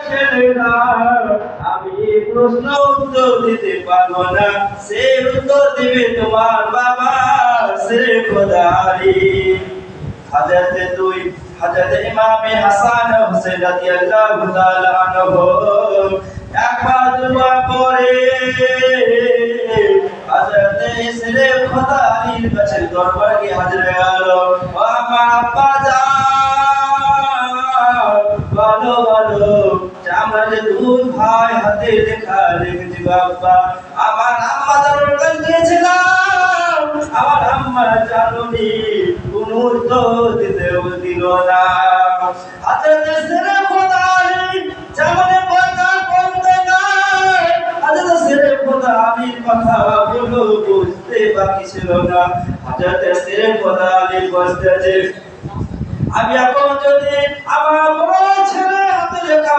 ছেলেরা আমি প্রশ্ন উত্তর দিতে পারবো না, সে উত্তর দিবে তোমার বাবা সে খোদা আলী। হযরত ইমামে হাসান হোসেন রাদিয়াল্লাহু তাআলা আনহু একবার দোয়া করে হযরত ইসরে খোদা আলীর কাছে দরবারে গিয়ে হাজির হয়ে গেল। ও আমার আব্বা যান, বলো বলো যে আমরা যে দুই ভাই হাতে লেখা রেখেছি বাবা, আমার আম্মা জানুর কাছে গিয়েছিলাম, আমার আম্মা জানুনি কোন উত্তর দিল না। হযরত ইসরে খোদা আলী যেমন কথা বলতে নাই, হযরত ইসরে খোদা আলীর কথা গুলো বুঝতে বাকি ছিল না। হযরত ইসরে খোদা আলী বলতেছে, আমি এখন যদি আমার বড় ছেলে হাতে লেখা